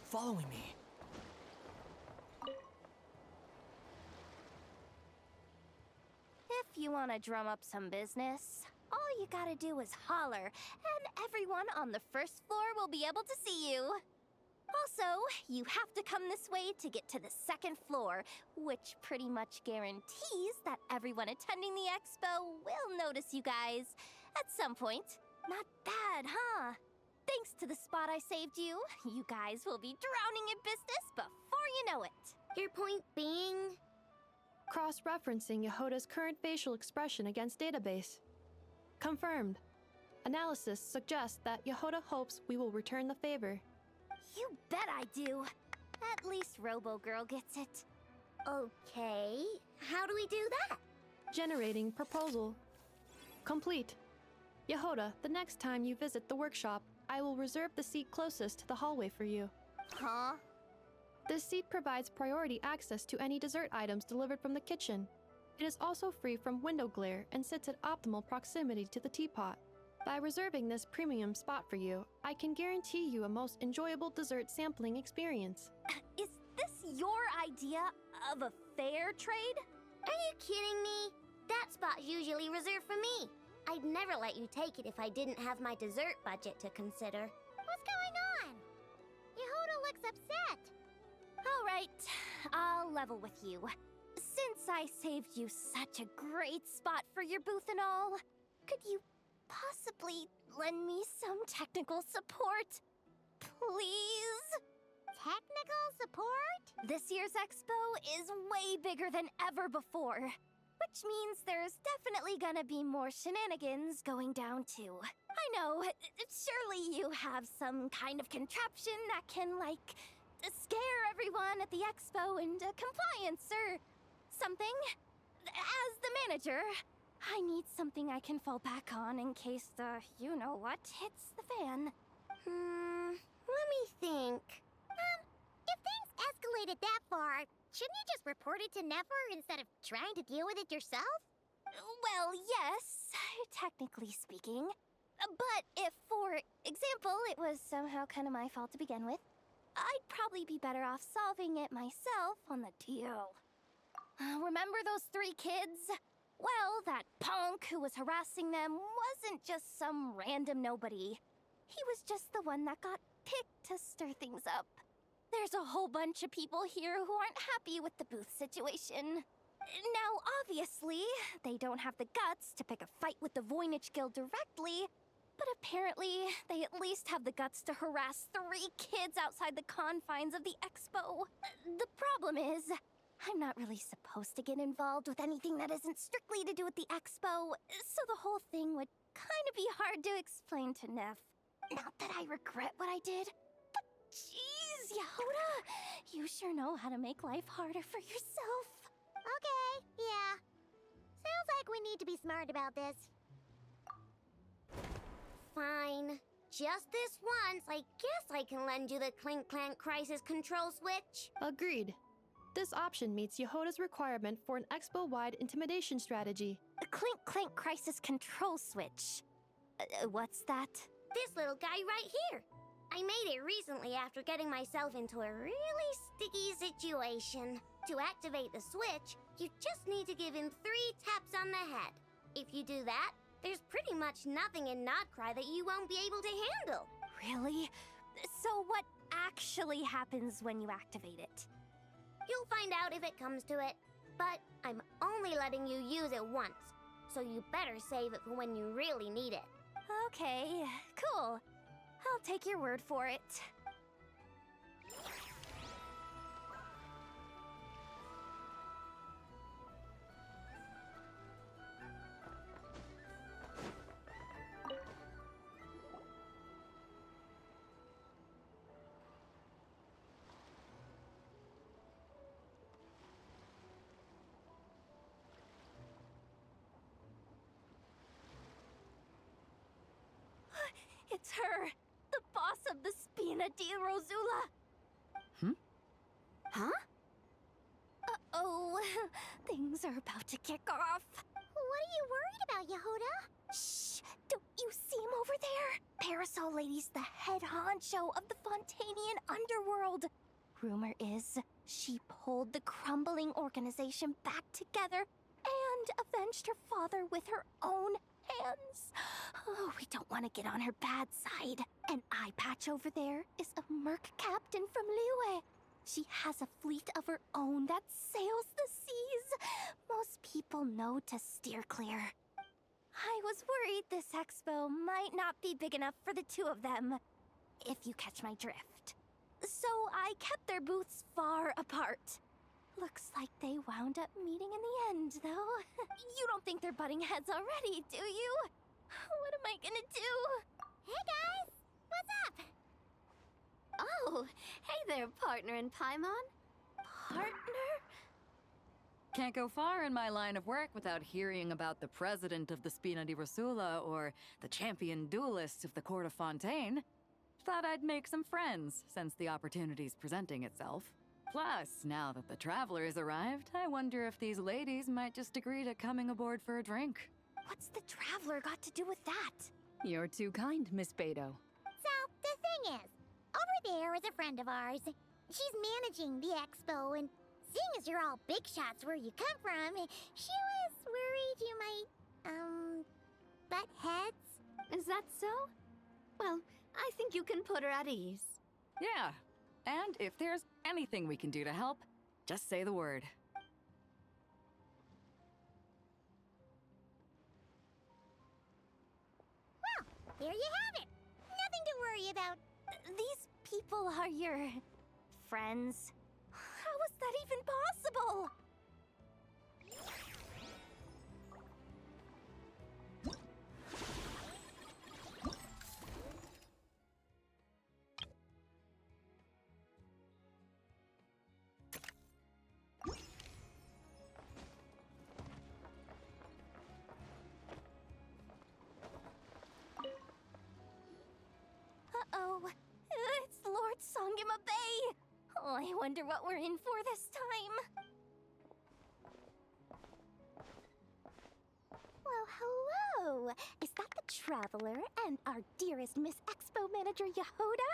following me. If you want to drum up some business, all you gotta do is holler, and everyone on the first floor will be able to see you. Also, you have to come this way to get to the second floor, which pretty much guarantees that everyone attending the expo will notice you guys at some point. Not bad, huh? Thanks to the spot I saved you, you guys will be drowning in business before you know it. Your point being? Cross-referencing Yehoda's current facial expression against database. Confirmed. Analysis suggests that Yehoda hopes we will return the favor. You bet I do. At least Robo-Girl gets it. Okay, how do we do that? Generating proposal. Complete. Yehoda, the next time you visit the workshop, I will reserve the seat closest to the hallway for you. Huh? This seat provides priority access to any dessert items delivered from the kitchen. It is also free from window glare and sits at optimal proximity to the teapot. By reserving this premium spot for you, I can guarantee you a most enjoyable dessert sampling experience. Is this your idea of a fair trade? Are you kidding me? That spot's usually reserved for me. I'd never let you take it if I didn't have my dessert budget to consider. What's going on? Yehoda looks upset. All right, I'll level with you. Since I saved you such a great spot for your booth and all, could you possibly lend me some technical support? Please? Technical support? This year's expo is way bigger than ever before, which means there's definitely gonna be more shenanigans going down too. I know, surely you have some kind of contraption that can, like, scare everyone at the expo into compliance or something. As the manager, I need something I can fall back on in case the you-know-what hits the fan. Let me think. If things escalated that far, shouldn't you just report it to Nefer instead of trying to deal with it yourself? Well, yes, technically speaking. But if, for example, it was somehow kind of my fault to begin with, I'd probably be better off solving it myself on the DL. Remember those 3 kids? Well, that punk who was harassing them wasn't just some random nobody. He was just the one that got picked to stir things up. There's a whole bunch of people here who aren't happy with the booth situation. Now, obviously, they don't have the guts to pick a fight with the Voynich Guild directly, but apparently, they at least have the guts to harass 3 kids outside the confines of the expo. The problem is, I'm not really supposed to get involved with anything that isn't strictly to do with the expo, so the whole thing would kind of be hard to explain to Neff. Not that I regret what I did, but jeez, Yehoda, you sure know how to make life harder for yourself. Okay, yeah. Sounds like we need to be smart about this. Fine. Just this once, I guess I can lend you the Clink Clank Crisis Control Switch. Agreed. This option meets Yehoda's requirement for an expo-wide intimidation strategy. A Clink Clank Crisis Control Switch. What's that? This little guy right here. I made it recently after getting myself into a really sticky situation. To activate the switch, you just need to give him 3 taps on the head. If you do that, there's pretty much nothing in Nodcry that you won't be able to handle. Really? So what actually happens when you activate it? You'll find out if it comes to it, but I'm only letting you use it once, so you better save it for when you really need it. Okay, cool. I'll take your word for it. It's her, the boss of the Spina di Rosula. Huh? Uh-oh, things are about to kick off. What are you worried about, Yehoda? Shh, don't you seem over there? Parasol Lady's the head honcho of the Fontanian underworld. Rumor is she pulled the crumbling organization back together and avenged her father with her own hands. Oh, we don't want to get on her bad side. An eye patch over there is a merc captain from Liyue. She has a fleet of her own that sails the seas. Most people know to steer clear. I was worried this expo might not be big enough for the two of them, if you catch my drift. So I kept their booths far apart. Looks like they wound up meeting in the end, though. You don't think they're butting heads already, do you? What am I gonna do? Hey guys, what's up? Oh, hey there, partner in Paimon. Partner? Can't go far in my line of work without hearing about the president of the Spina di Rosula or the champion duelist of the court of Fontaine. Thought I'd make some friends since the opportunity's presenting itself. Plus, now that the traveler's arrived, I wonder if these ladies might just agree to coming aboard for a drink. What's the traveler got to do with that? You're too kind, Miss Beto. So, the thing is, over there is a friend of ours. She's managing the expo, and seeing as you're all big shots where you come from, she was worried you might, butt heads. Is that so? Well, I think you can put her at ease. Yeah, and if there's anything we can do to help, just say the word. Well, there you have it. Nothing to worry about. These people are your friends. How is that even possible? Uh-oh. It's Lord Songima Bay. Oh, I wonder what we're in for this time. Well, hello. Is that the Traveler and our dearest Miss Expo Manager Yehoda?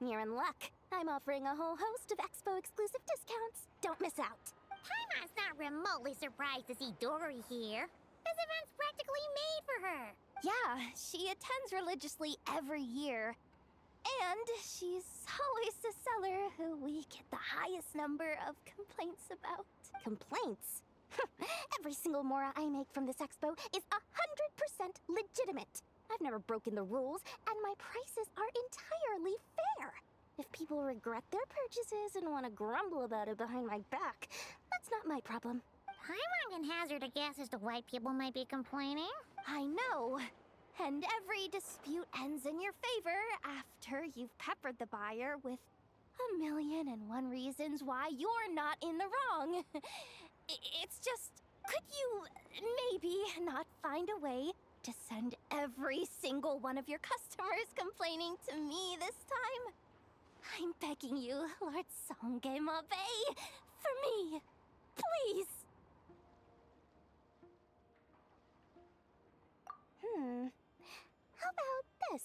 You're in luck. I'm offering a whole host of Expo exclusive discounts. Don't miss out. Paimon's not remotely surprised to see Dory here. This event's practically made for her. Yeah, she attends religiously every year. And she's always the seller who we get the highest number of complaints about. Complaints? Every single Mora I make from this expo is 100% legitimate. I've never broken the rules, and my prices are entirely fair. If people regret their purchases and want to grumble about it behind my back, that's not my problem. Paimon can hazard a guess as to why people might be complaining. I know. And every dispute ends in your favor after you've peppered the buyer with 1,000,001 reasons why you're not in the wrong. It's just, could you maybe not find a way to send every single one of your customers complaining to me this time? I'm begging you, Lord Songema Bay, for me, please. How about this?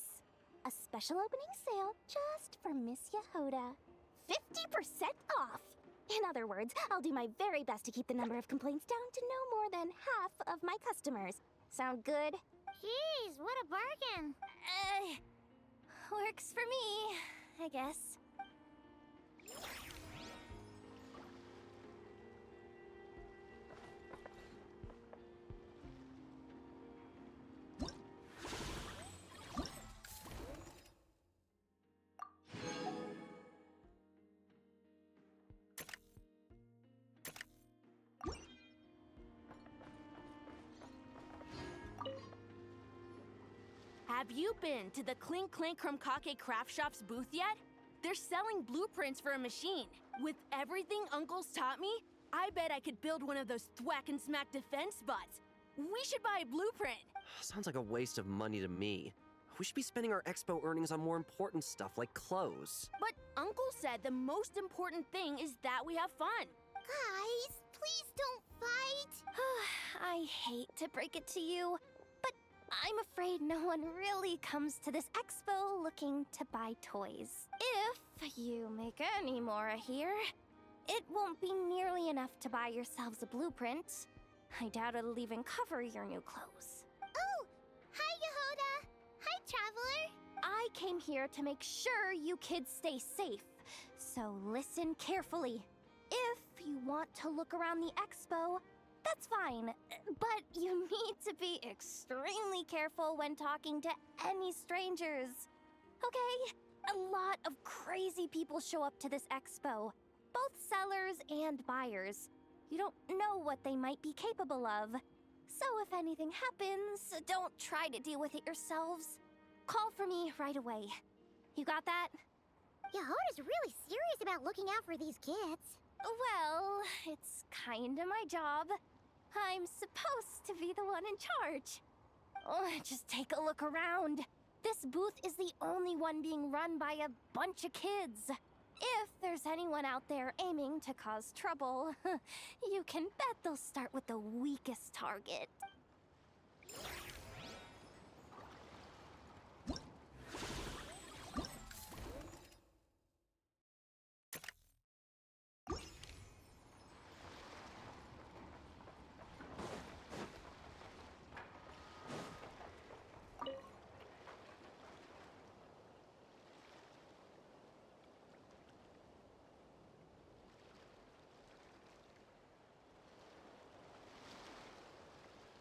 A special opening sale just for Miss Yehoda. 50% off! In other words, I'll do my very best to keep the number of complaints down to no more than half of my customers. Sound good? Jeez, what a bargain. Works for me, I guess. Have you been to the Clink Clink Krumkake Craft Shop's booth yet? They're selling blueprints for a machine. With everything Uncle's taught me, I bet I could build one of those thwack and smack defense bots. We should buy a blueprint. Sounds like a waste of money to me. We should be spending our expo earnings on more important stuff like clothes. But Uncle said the most important thing is that we have fun. Guys, please don't fight. I hate to break it to you, but I'm afraid no one really comes to this expo looking to buy toys. If you make any more here, it won't be nearly enough to buy yourselves a blueprint. I doubt it'll even cover your new clothes. Oh, hi, Yehoda. Hi, Traveler. I came here to make sure you kids stay safe, so listen carefully. If you want to look around the expo, that's fine, but you need to be extremely careful when talking to any strangers. Okay? A lot of crazy people show up to this expo, both sellers and buyers. You don't know what they might be capable of. So if anything happens, don't try to deal with it yourselves. Call for me right away. You got that? Yehoda's really serious about looking out for these kids. Well, it's kinda my job. I'm supposed to be the one in charge. Oh, just take a look around. This booth is the only one being run by a bunch of kids. If there's anyone out there aiming to cause trouble, you can bet they'll start with the weakest target.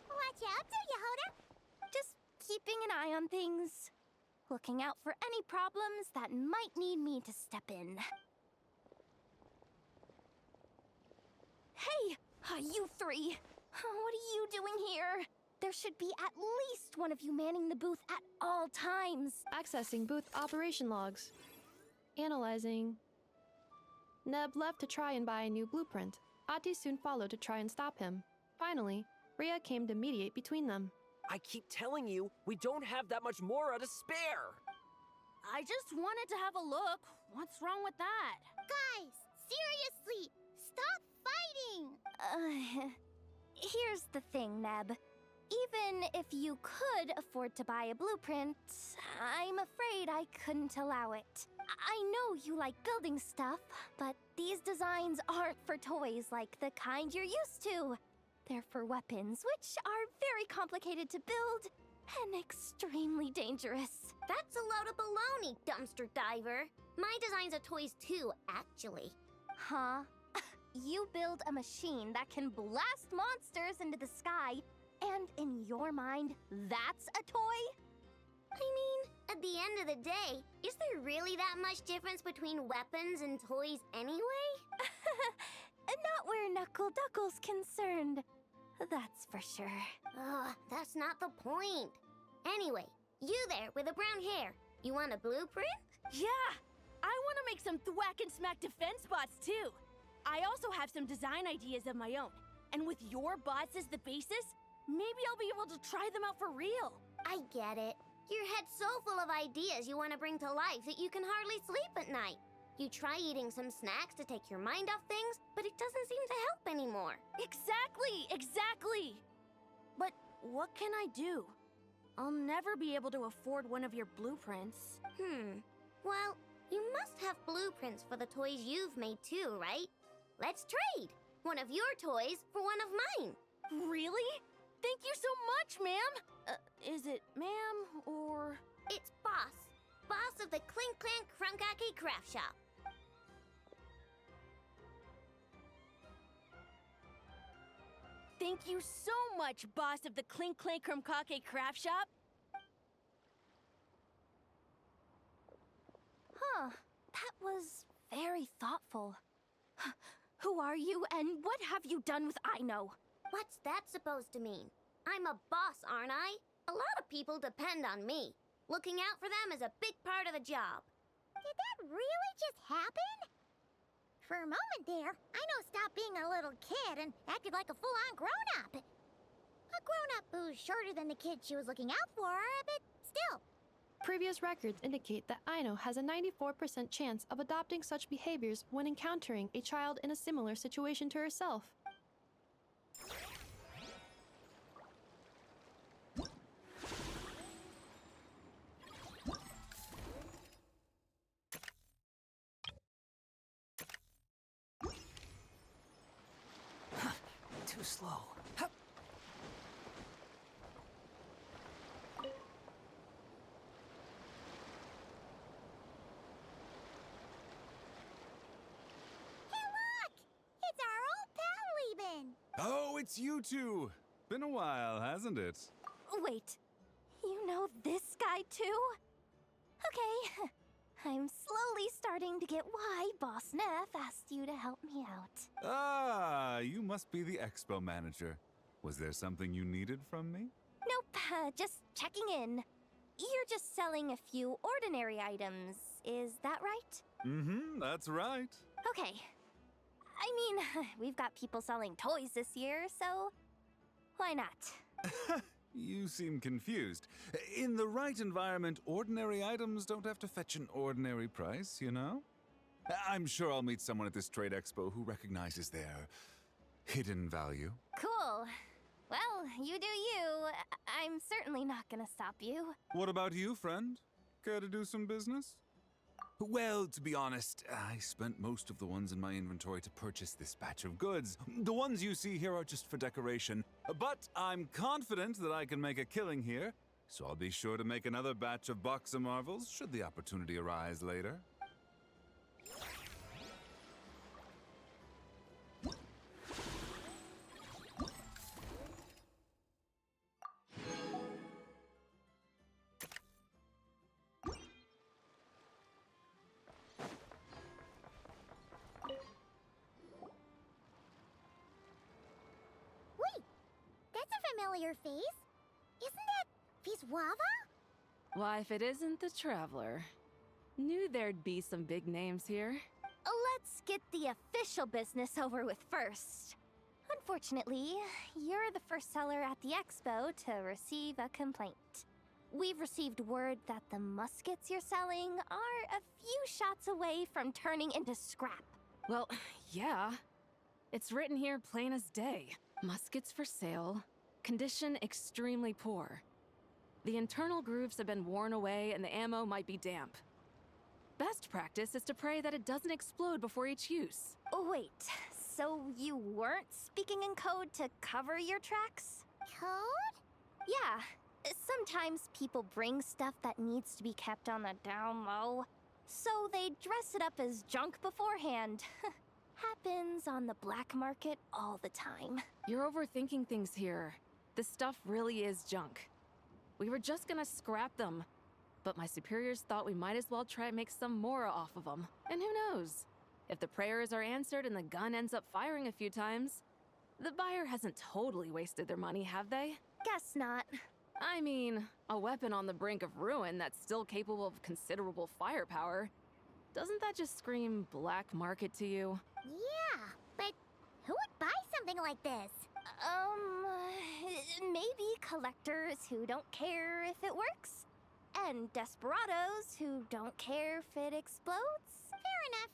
What you up to, Yehoda? Just keeping an eye on things. Looking out for any problems that might need me to step in. Hey, you three. What are you doing here? There should be at least one of you manning the booth at all times. Accessing booth operation logs. Analyzing. Neb left to try and buy a new blueprint. Ati soon followed to try and stop him. Finally, Rhea came to mediate between them. I keep telling you, we don't have that much Mora to spare! I just wanted to have a look. What's wrong with that? Guys, seriously, stop fighting! Here's the thing, Neb. Even if you could afford to buy a blueprint, I'm afraid I couldn't allow it. I know you like building stuff, but these designs aren't for toys like the kind you're used to. They're for weapons, which are very complicated to build and extremely dangerous. That's a load of baloney, dumpster diver. My designs are toys too, actually. Huh? You build a machine that can blast monsters into the sky, and in your mind, that's a toy? I mean, at the end of the day, is there really that much difference between weapons and toys anyway? Not where Knuckle Duckle's concerned. That's for sure. Ugh, that's not the point. Anyway, you there with the brown hair, you want a blueprint? Yeah! I want to make some thwack and smack defense bots too. I also have some design ideas of my own. And with your bots as the basis, maybe I'll be able to try them out for real. I get it. Your head's so full of ideas you want to bring to life that you can hardly sleep at night. You try eating some snacks to take your mind off things, but it doesn't seem to help anymore. Exactly! But what can I do? I'll never be able to afford one of your blueprints. Well, you must have blueprints for the toys you've made too, right? Let's trade! One of your toys for one of mine. Really? Thank you so much, ma'am! Is it ma'am, or...? It's Boss. Boss of the Clink Clank Krumkake Craft Shop. Thank you so much, boss of the Clink Clank Krumkake Craft Shop. Huh. That was very thoughtful. Who are you, and what have you done with Aino? What's that supposed to mean? I'm a boss, aren't I? A lot of people depend on me. Looking out for them is a big part of the job. Did that really just happen? For a moment there, Aino stopped being a little kid and acted like a full-on grown-up. A grown-up who's shorter than the kid she was looking out for, but still. Previous records indicate that Aino has a 94% chance of adopting such behaviors when encountering a child in a similar situation to herself. slow. Hup. Hey, look! It's our old pal, Eben! Oh, it's you two! Been a while, hasn't it? Wait, you know this guy too? Okay, I'm slowly starting to get why Boss Neff asked you to help me out. Ah, you must be the expo manager. Was there something you needed from me? Nope, just checking in. You're just selling a few ordinary items, is that right? Mm-hmm, that's right. Okay. I mean, we've got people selling toys this year, so why not? You seem confused. In the right environment, ordinary items don't have to fetch an ordinary price, you know? I'm sure I'll meet someone at this trade expo who recognizes their hidden value. Cool. Well, you do you. I'm certainly not gonna stop you. What about you, friend? Care to do some business? Well, to be honest, I spent most of the ones in my inventory to purchase this batch of goods. The ones you see here are just for decoration, but I'm confident that I can make a killing here, so I'll be sure to make another batch of Box of Marvels should the opportunity arise later. Wait, that's a familiar face. Isn't that Viswava? Why, if it isn't the Traveler. Knew there'd be some big names here. Let's get the official business over with first. Unfortunately, you're the first seller at the expo to receive a complaint. We've received word that the muskets you're selling are a few shots away from turning into scrap. Well, yeah. It's written here plain as day. Muskets for sale. Condition extremely poor. The internal grooves have been worn away and the ammo might be damp. Best practice is to pray that it doesn't explode before each use. Wait, so you weren't speaking in code to cover your tracks? Code? Yeah. Sometimes people bring stuff that needs to be kept on the down low, so they dress it up as junk beforehand. Happens on the black market all the time. You're overthinking things here. This stuff really is junk. We were just gonna scrap them, but my superiors thought we might as well try and make some more off of them. And who knows? If the prayers are answered and the gun ends up firing a few times, the buyer hasn't totally wasted their money, have they? Guess not. I mean, a weapon on the brink of ruin that's still capable of considerable firepower. Doesn't that just scream black market to you? Yeah, but who would buy something like this? Maybe collectors who don't care if it works, and desperados who don't care if it explodes. Fair enough.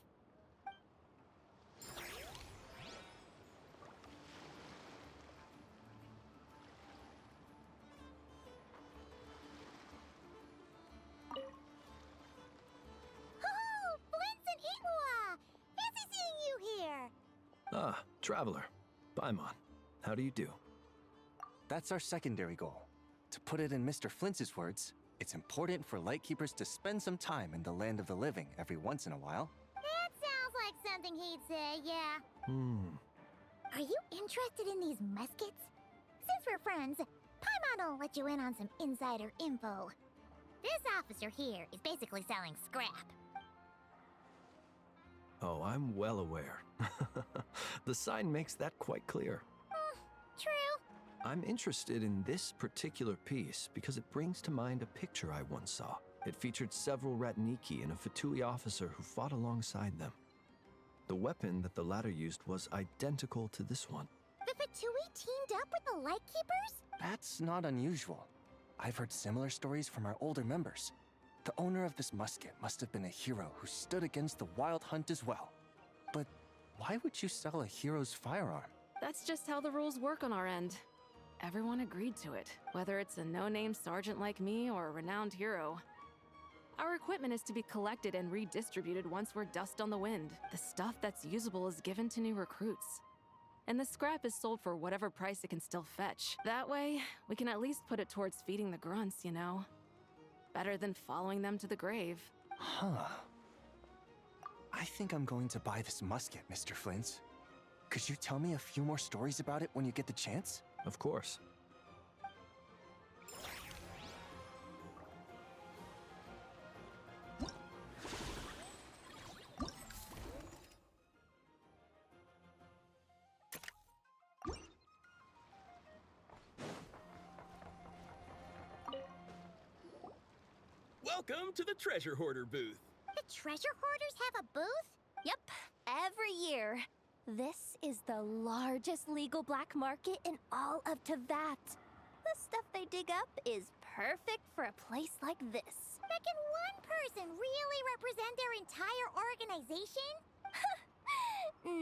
Oh, Flint's and Igua! Fancy seeing you here! Ah, Traveler. Paimon, how do you do? That's our secondary goal. To put it in Mr. Flintz's words, it's important for Lightkeepers to spend some time in the land of the living every once in a while. That sounds like something he'd say, yeah. Are you interested in these muskets? Since we're friends, Paimon will let you in on some insider info. This officer here is basically selling scrap. Oh, I'm well aware. The sign makes that quite clear. True. I'm interested in this particular piece because it brings to mind a picture I once saw. It featured several Ratniki and a Fatui officer who fought alongside them. The weapon that the latter used was identical to this one. The Fatui teamed up with the Lightkeepers? That's not unusual. I've heard similar stories from our older members. The owner of this musket must have been a hero who stood against the Wild Hunt as well. But why would you sell a hero's firearm? That's just how the rules work on our end. Everyone agreed to it, whether it's a no-name sergeant like me or a renowned hero. Our equipment is to be collected and redistributed once we're dust on the wind. The stuff that's usable is given to new recruits. and the scrap is sold for whatever price it can still fetch. That way, we can at least put it towards feeding the grunts, you know? Better than following them to the grave. Huh. I think I'm going to buy this musket, Mr. Flint. Could you tell me a few more stories about it when you get the chance? Of course. Welcome to the Treasure Hoarder booth. The treasure hoarders have a booth? Yep, every year. This is the largest legal black market in all of Tevat. The stuff they dig up is perfect for a place like this. But can one person really represent their entire organization?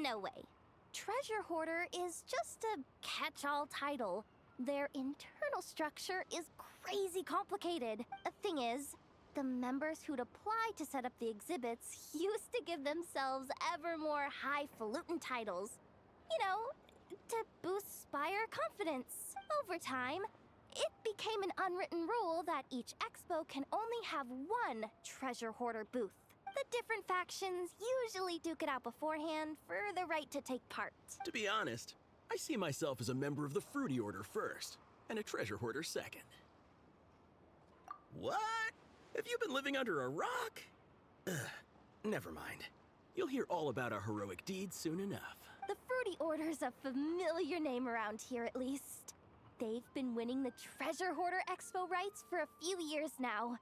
No way. Treasure Hoarder is just a catch-all title. Their internal structure is crazy complicated. The thing is, the members who'd apply to set up the exhibits used to give themselves ever more highfalutin titles. You know, to boost Spire confidence. Over time, it became an unwritten rule that each expo can only have one Treasure Hoarder booth. The different factions usually duke it out beforehand for the right to take part. To be honest, I see myself as a member of the Fruity Order first, and a Treasure Hoarder second. What? Have you been living under a rock? Never mind. You'll hear all about our heroic deeds soon enough. The Fruity Order's a familiar name around here, at least. They've been winning the Treasure Hoarder Expo rights for a few years now.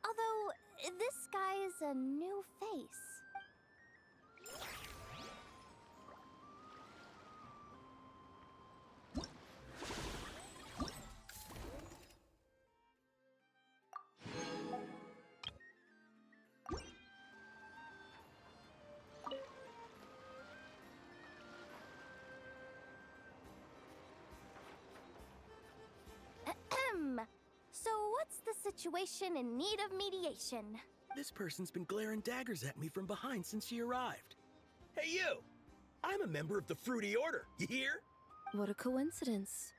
Although, this guy's a new face. So what's the situation in need of mediation? This person's been glaring daggers at me from behind since she arrived. Hey, you! I'm a member of the Fruity Order, you hear? What a coincidence.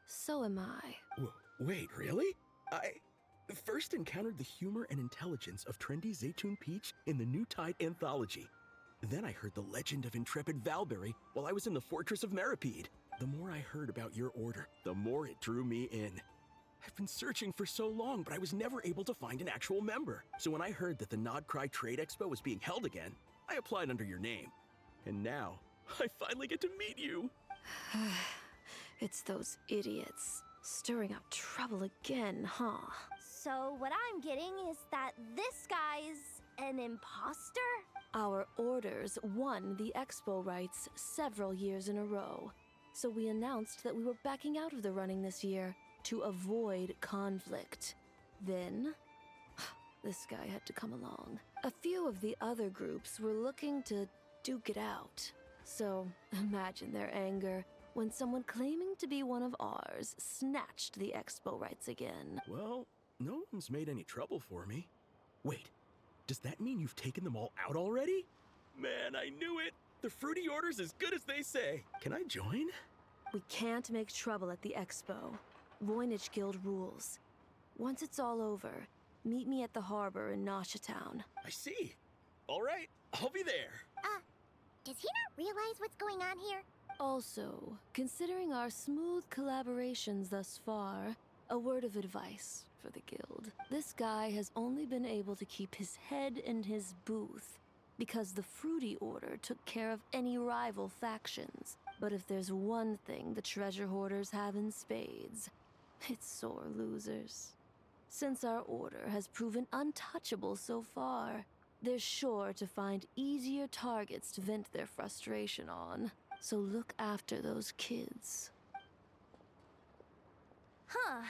So am I. Wait, really? I first encountered the humor and intelligence of trendy Zaytune Peach in the New Tide anthology. Then I heard the legend of intrepid Valberry while I was in the Fortress of Meripede. The more I heard about your order, the more it drew me in. I've been searching for so long, but I was never able to find an actual member. So when I heard that the Nodcry Trade Expo was being held again, I applied under your name. And now, I finally get to meet you. It's those idiots. Stirring up trouble again, huh? So what I'm getting is that this guy's an imposter? Our orders won the expo rights several years in a row. So we announced that we were backing out of the running this year to avoid conflict. Then, this guy had to come along. A few of the other groups were looking to duke it out. So, imagine their anger when someone claiming to be one of ours snatched the expo rights again. Well, no one's made any trouble for me. Wait, does that mean you've taken them all out already? Man, I knew it! The Fruity Order's as good as they say. Can I join? We can't make trouble at the expo. Voynich Guild rules. Once it's all over, meet me at the harbor in Nasha Town. I see. All right, I'll be there. Does he not realize what's going on here? Also, considering our smooth collaborations thus far, a word of advice for the guild. This guy has only been able to keep his head in his booth because the Fruity Order took care of any rival factions. But if there's one thing the treasure hoarders have in spades, it's sore losers. Since our order has proven untouchable so far, they're sure to find easier targets to vent their frustration on. So look after those kids. Huh.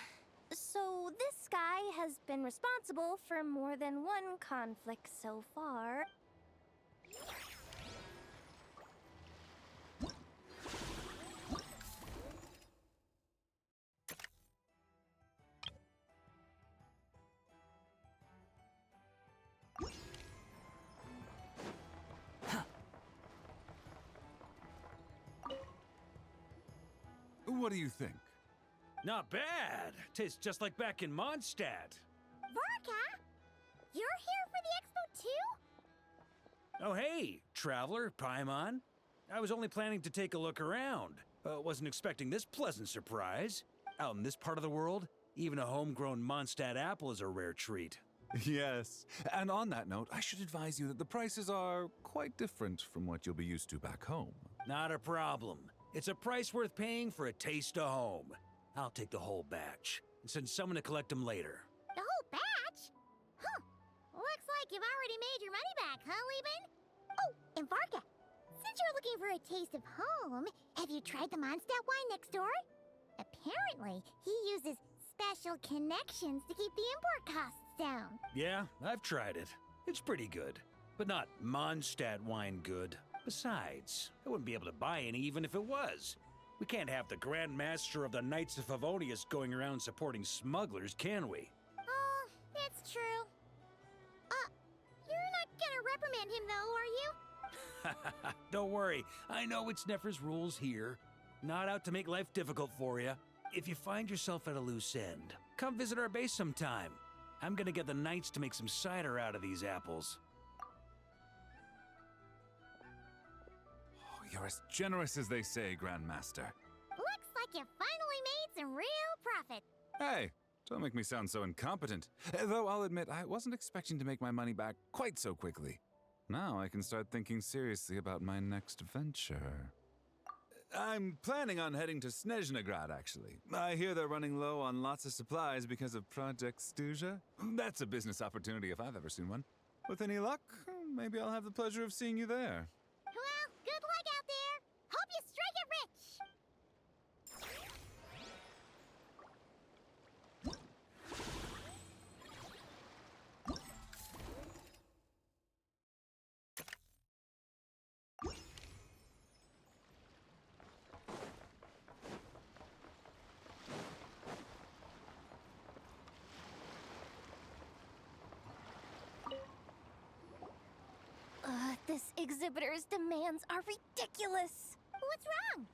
So this guy has been responsible for more than one conflict so far. what do you think? Not bad. Tastes just like back in Mondstadt. Varka, you're here for the expo too? Oh, hey, traveler, Paimon. I was only planning to take a look around. Wasn't expecting this pleasant surprise. Out in this part of the world, even a homegrown Mondstadt apple is a rare treat. Yes, and on that note, I should advise you that the prices are quite different from what you'll be used to back home. Not a problem. It's a price worth paying for a taste of home. I'll take the whole batch and send someone to collect them later. The whole batch? Huh. Looks like you've already made your money back, huh, Lieben? Oh, and Varka, since you're looking for a taste of home, have you tried the Mondstadt wine next door? Apparently, he uses special connections to keep the import costs down. Yeah, I've tried it. It's pretty good, but not Mondstadt wine good. Besides, I wouldn't be able to buy any even if it was. We can't have the Grand Master of the Knights of Favonius going around supporting smugglers, can we? Oh, that's true. You're not gonna reprimand him though, are you? Don't worry, I know it's Nefer's rules here. Not out to make life difficult for you. If you find yourself at a loose end, come visit our base sometime. I'm gonna get the Knights to make some cider out of these apples. Oh, you're as generous as they say, Grandmaster. Looks like you finally made some real profit. Hey, don't make me sound so incompetent. Though I'll admit, I wasn't expecting to make my money back quite so quickly. Now I can start thinking seriously about my next venture. I'm planning on heading to Snezhnegrad, actually. I hear they're running low on lots of supplies because of Project Stuja. That's a business opportunity if I've ever seen one. With any luck, maybe I'll have the pleasure of seeing you there. Well, good luck out there. Hope you strike it rich. This exhibitor's demands are ridiculous. What's wrong?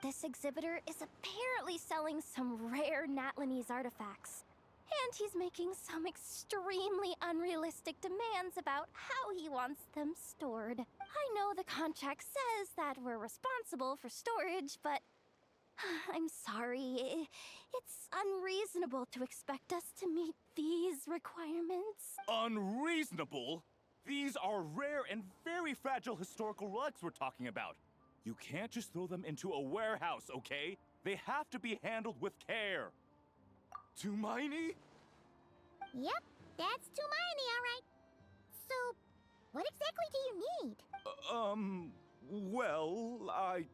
This exhibitor is apparently selling some rare Natlanese artifacts. And he's making some extremely unrealistic demands about how he wants them stored. I know the contract says that we're responsible for storage, but I'm sorry. It's unreasonable to expect us to meet these requirements. Unreasonable? These are rare and very fragile historical relics we're talking about. You can't just throw them into a warehouse, okay? They have to be handled with care. Tumaini? Yep, that's Tumaini, all right. So, what exactly do you need? Well, I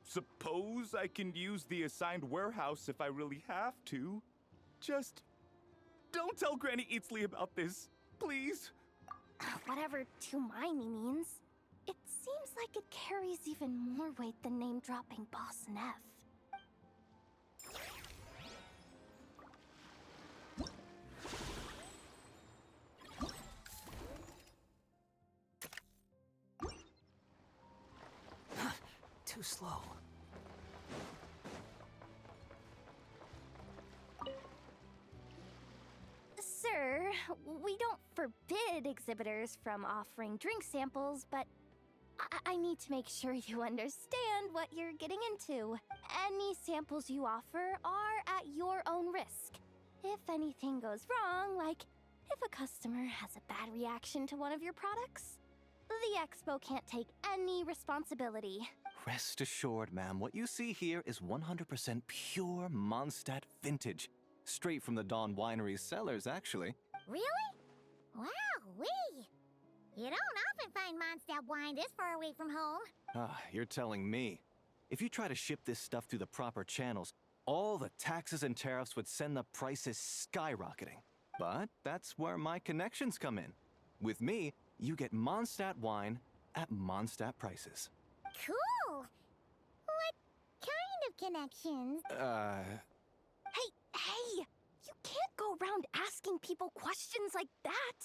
suppose I can use the assigned warehouse if I really have to. Just don't tell Granny Eatsley about this, please. Whatever Tumaini means, it seems like it carries even more weight than name-dropping Boss Neff. Too slow. Sir, we don't forbid exhibitors from offering drink samples, but I need to make sure you understand what you're getting into. Any samples you offer are at your own risk. If anything goes wrong, like if a customer has a bad reaction to one of your products, the expo can't take any responsibility. Rest assured, ma'am, what you see here is 100% pure Mondstadt vintage. Straight from the Dawn Winery's cellars, actually. Really? Wow-wee! You don't often find Mondstadt wine this far away from home. Ah, you're telling me. If you try to ship this stuff through the proper channels, all the taxes and tariffs would send the prices skyrocketing. But that's where my connections come in. With me, you get Mondstadt wine at Mondstadt prices. Cool! What kind of connections? Hey! You can't go around asking people questions like that!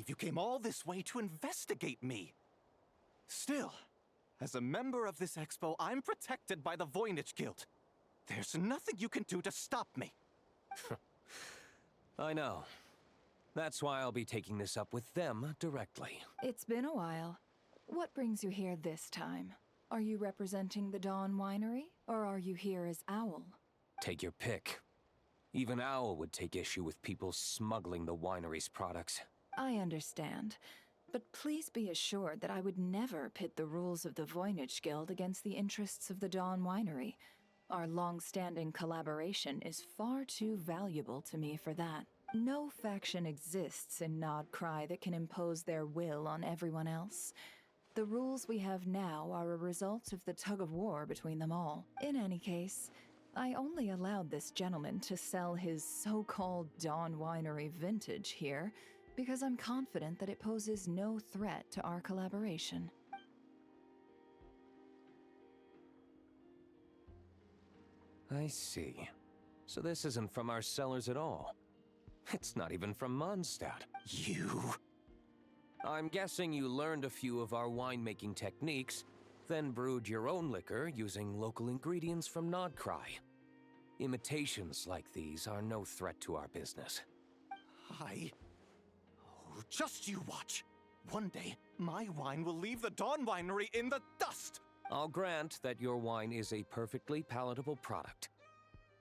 believe you came all this way to investigate me. Still, as a member of this expo, I'm protected by the Voynich Guild. There's nothing you can do to stop me. I know. That's why I'll be taking this up with them directly. It's been a while. What brings you here this time? Are you representing the Dawn Winery, or are you here as Owl? Take your pick. Even Owl would take issue with people smuggling the winery's products. I understand. But please be assured that I would never pit the rules of the Voynich Guild against the interests of the Dawn Winery. Our long-standing collaboration is far too valuable to me for that. No faction exists in Nodcry that can impose their will on everyone else. The rules we have now are a result of the tug-of-war between them all. In any case, I only allowed this gentleman to sell his so-called Dawn Winery vintage here because I'm confident that it poses no threat to our collaboration. I see. So this isn't from our cellars at all. It's not even from Mondstadt. You... I'm guessing you learned a few of our winemaking techniques, then brewed your own liquor using local ingredients from Nodcry. Imitations like these are no threat to our business. Oh, just you watch. One day, my wine will leave the Dawn Winery in the dust! I'll grant that your wine is a perfectly palatable product.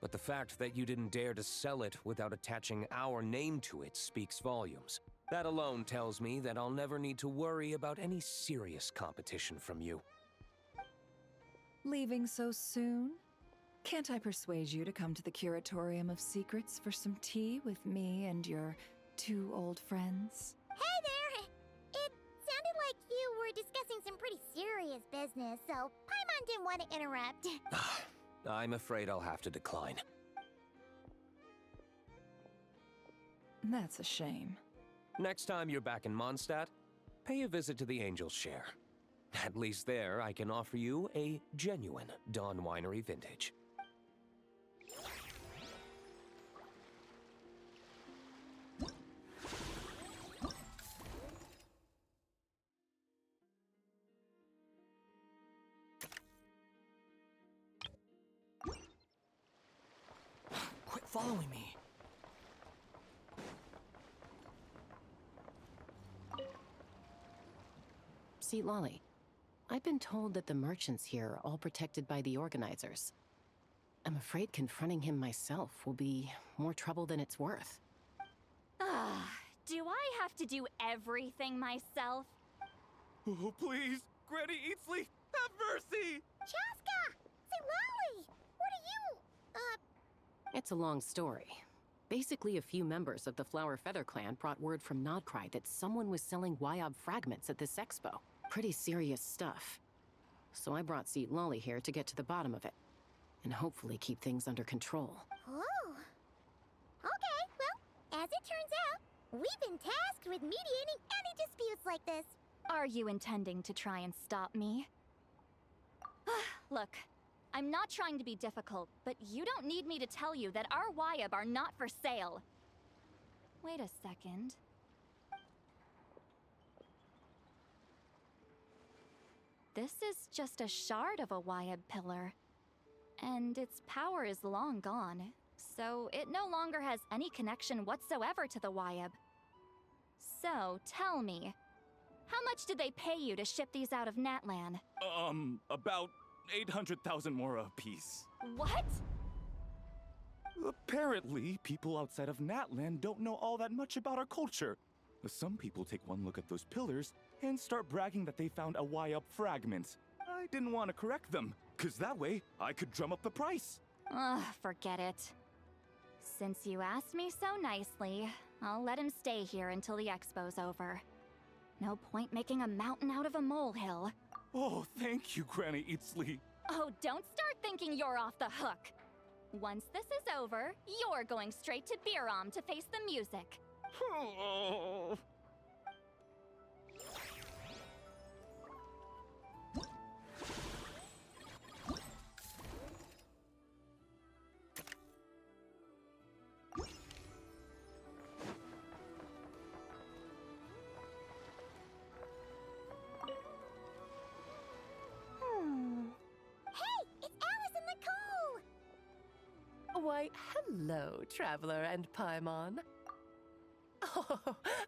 But the fact that you didn't dare to sell it without attaching our name to it speaks volumes. That alone tells me that I'll never need to worry about any serious competition from you. Leaving so soon? Can't I persuade you to come to the Curatorium of Secrets for some tea with me and your two old friends? Hey there! It sounded like you were discussing some pretty serious business, so Paimon didn't want to interrupt. I'm afraid I'll have to decline. That's a shame. Next time you're back in Mondstadt, pay a visit to the Angel's Share. At least there, I can offer you a genuine Dawn Winery vintage. Quit following me. See, Lolly, I've been told that the merchants here are all protected by the organizers. I'm afraid confronting him myself will be more trouble than it's worth. Do I have to do everything myself? Oh, please, Granny Eatsley, have mercy! Chaska! Say, Lolly! What are you, It's a long story. Basically, a few members of the Flower Feather clan brought word from Nodcry that someone was selling Wyob fragments at this expo. Pretty serious stuff. So I brought Seat Lolly here to get to the bottom of it, and hopefully keep things under control. Oh. Okay, well, as it turns out, we've been tasked with mediating any disputes like this. Are you intending to try and stop me? Look, I'm not trying to be difficult, but you don't need me to tell you that our Wyob are not for sale. Wait a second. This is just a shard of a Wyob pillar, and its power is long gone, so it no longer has any connection whatsoever to the Wyob. So, tell me, how much did they pay you to ship these out of Natlan? About 800,000 more apiece. What? Apparently, people outside of Natlan don't know all that much about our culture. Some people take one look at those pillars and start bragging that they found a Wyob fragment. I didn't want to correct them, because that way I could drum up the price. Ugh, forget it. Since you asked me so nicely, I'll let him stay here until the expo's over. No point making a mountain out of a molehill. Oh, thank you, Granny Eatsley. Oh, don't start thinking you're off the hook. Once this is over, you're going straight to Biram to face the music. Oh. Why, hello, Traveler and Paimon. Oh,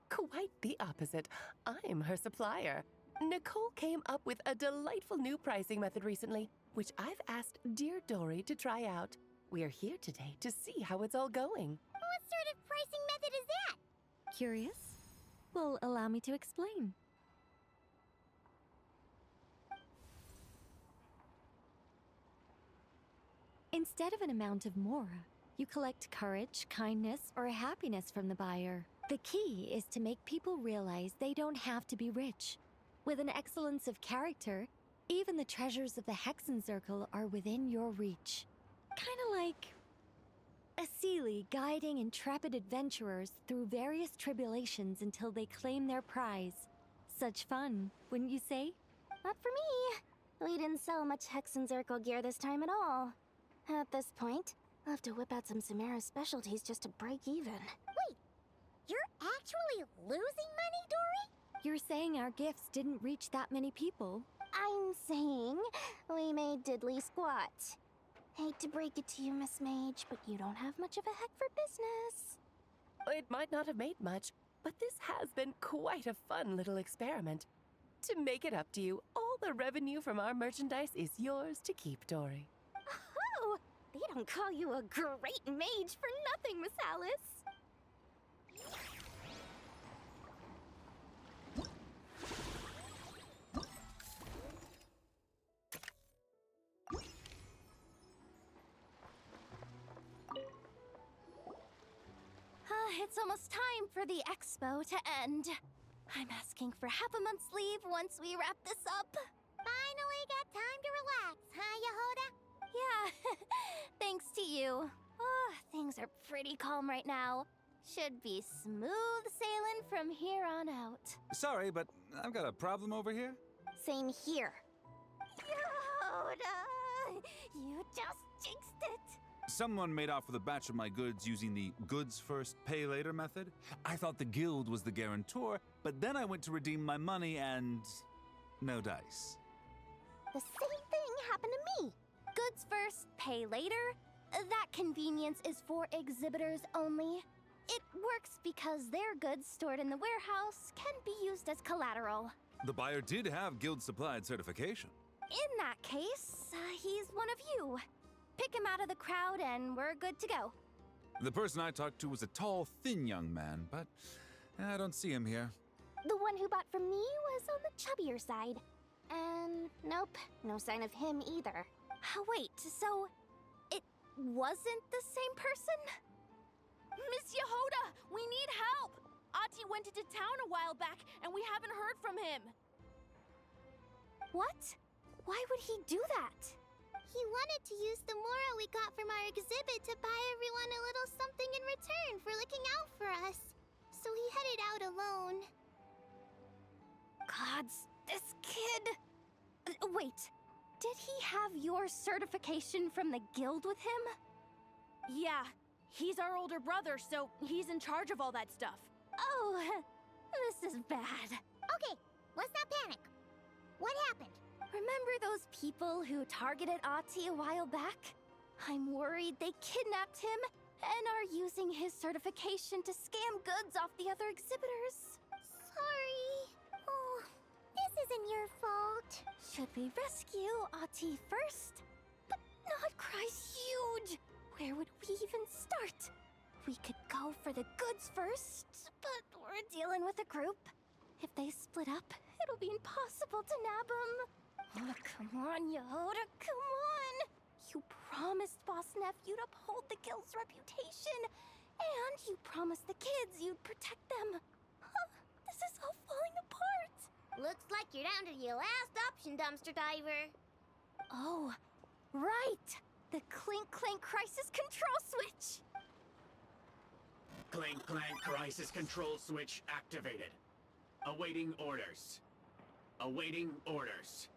quite the opposite. I'm her supplier. Nicole came up with a delightful new pricing method recently, which I've asked dear Dory to try out. We're here today to see how it's all going. What sort of pricing method is that? Curious? Well, allow me to explain. Instead of an amount of mora, you collect courage, kindness, or happiness from the buyer. The key is to make people realize they don't have to be rich. With an excellence of character, even the treasures of the Hexen Circle are within your reach. Kinda like a Seelie guiding intrepid adventurers through various tribulations until they claim their prize. Such fun, wouldn't you say? Not for me. We didn't sell much Hexen Circle gear this time at all. At this point, I'll have to whip out some Samara specialties just to break even. Wait, you're actually losing money, Dory? You're saying our gifts didn't reach that many people? I'm saying we made diddly squat. Hate to break it to you, Miss Mage, but you don't have much of a head for business. It might not have made much, but this has been quite a fun little experiment. To make it up to you, all the revenue from our merchandise is yours to keep, Dory. Oh, they don't call you a great mage for nothing, Miss Alice. It's almost time for the expo to end. I'm asking for half a month's leave once we wrap this up. Finally got time to relax, huh, Yehoda? Yeah, thanks to you. Oh, things are pretty calm right now. Should be smooth sailing from here on out. Sorry, but I've got a problem over here. Same here. Yehoda, you just jinxed it. Someone made off with a batch of my goods using the goods first, pay later method. I thought the guild was the guarantor, but then I went to redeem my money and no dice. The same thing happened to me. Goods first, pay later. That convenience is for exhibitors only. It works because their goods stored in the warehouse can be used as collateral. The buyer did have guild supplied certification. In that case, he's one of you. Pick him out of the crowd and we're good to go. The person I talked to was a tall, thin young man, but I don't see him here. The one who bought from me was on the chubbier side. And nope, no sign of him either. Wait, so it wasn't the same person? Miss Yehoda, we need help! Ati went into town a while back, and we haven't heard from him. What? Why would he do that? He wanted to use the mora we got from our exhibit to buy everyone a little something in return for looking out for us. So he headed out alone. Gods, this kid... Wait, did he have your certification from the guild with him? Yeah, he's our older brother, so he's in charge of all that stuff. Oh, this is bad. Okay, let's not panic. What happened? Remember those people who targeted Ati a while back? I'm worried they kidnapped him and are using his certification to scam goods off the other exhibitors. Sorry. Oh, this isn't your fault. Should we rescue Ati first? But Nodcry's huge. Where would we even start? We could go for the goods first, but we're dealing with a group. If they split up, it'll be impossible to nab them. Oh, come on, Yehoda, come on! You promised Boss Nephew to uphold the guild's reputation, and you promised the kids you'd protect them. This is all falling apart. Looks like you're down to your last option, dumpster diver. Oh, right! The Clink Clank Crisis Control Switch! Clank Clank Crisis Control Switch activated. Awaiting orders. Awaiting orders.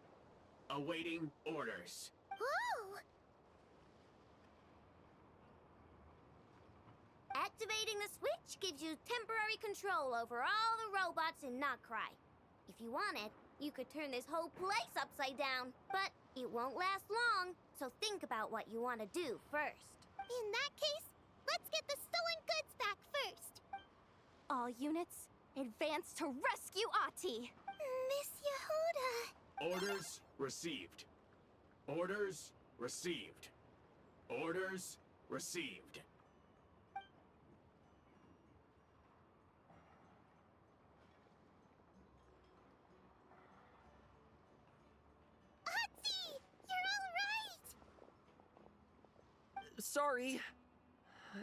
Awaiting orders. Oh! Activating the switch gives you temporary control over all the robots in Notcry. If you wanted, you could turn this whole place upside down, but it won't last long, so think about what you want to do first. In that case, let's get the stolen goods back first. All units, advance to rescue Ahti. Miss Yehuda. Orders received. Orders received. Orders received. Ahti! You're all right! Sorry.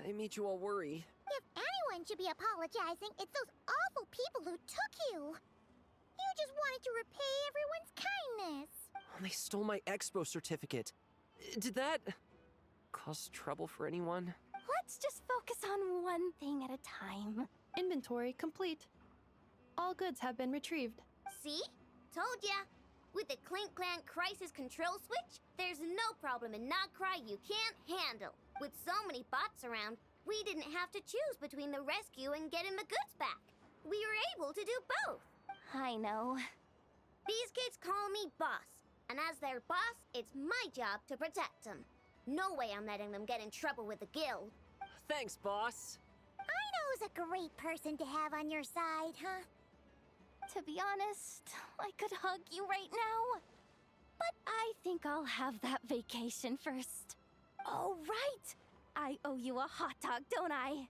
I made you all worry. If anyone should be apologizing, it's those awful people who took you. You just wanted to repay everyone's kindness. They stole my expo certificate. Did that cause trouble for anyone? Let's just focus on one thing at a time. Inventory complete. All goods have been retrieved. See? Told ya. With the Clink Clank crisis control switch, there's no problem in Nodcry you can't handle. With so many bots around, we didn't have to choose between the rescue and getting the goods back. We were able to do both. I know. These kids call me boss, and as their boss, it's my job to protect them. No way I'm letting them get in trouble with the guild. Thanks, boss. I know who's a great person to have on your side, huh? To be honest, I could hug you right now. But I think I'll have that vacation first. Oh, right! I owe you a hot dog, don't I?